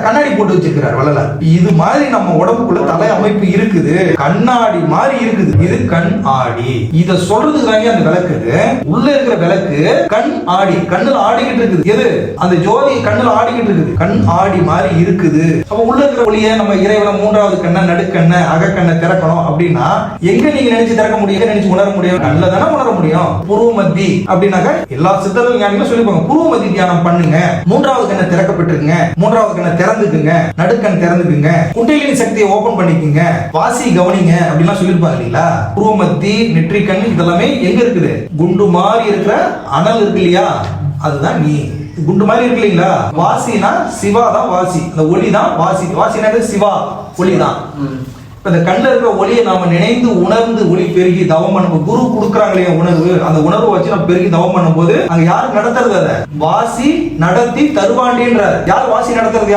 கண்ணாடி போட்டு வச்சிருக்கிறார் வள்ளலார். இது மாதிரி நம்ம உடம்புக்குள்ள தலை அமைப்பு இருக்குது, கண்ணாடி மாதிரி இருக்குது. இது கண் ஆடி. இத சொல்றதுக்கு தாங்க அந்த விளக்கு. உள்ள இருக்கிற விளக்கு கண் ஆடி, கண்ணுல ஆடிக்கிட்டு இருக்குது. எது? அந்த ஜோதி கண்ணுல ஆடிக்கிட்டு இருக்குது, கண் ஆடி மாதிரி இருக்குது. அப்ப உள்ள இருக்கிற ஒளியை நம்ம இறைவன மூன்றாவது கண்ணை, நடுக்கண்ணை, அகக்கண்ணை திறக்கணும் அப்படின்னா எங்க நீங்க நினைச்சு திறக்க முடியும், நினைச்சு உணர முடியும்? கண்ணுல தானே உணர முடியும். புருவ மத்தி அப்படின்னாக்க எல்லா சித்தர்கள் ஞானிகளும் சொல்லிப்பாங்க, புருவ மத்தி தியானம் பண்ணுங்க, மூன்றாவது கண்ணை திறக்கப்பட்டிருக்குங்க, மூன்றாவது கண்ணை திறந்துக்குங்க, நடுக்கண் திறந்துக்குங்க, குண்டலினி சக்தியை ஓபன் பண்ணிக்கங்க, வாசி கவனிங்க அப்படிலாம் சொல்லிருப்பாங்க இல்லைங்களா? புருவமத்தி, நெற்றிக்கண் இதெல்லாமே எங்க இருக்குது? குண்டு மாதிரி இருக்கிற அனல் இருக்கு இல்லையா, அதுதான் நீ. குண்டு மாதிரி இருக்கு இல்லைங்களா? வாசினா சிவா தான் வாசி, அந்த ஒளி தான் வாசி. வாசினா சிவா, ஒளி தான். இந்த கண்ணில் இருக்கிற ஒளியை நாம நினைந்து உணர்ந்து ஒளி பெருகி தவம் பண்ணும். குரு கொடுக்குறாங்களே உணர்வு, அந்த உணர்வை வச்சு நம்ம பெருகி தவம் பண்ணும் போது அங்க யாரு நடத்துறது? அதை வாசி நடத்தி தருவாண்டின்ற. யார் வாசி நடத்துறது?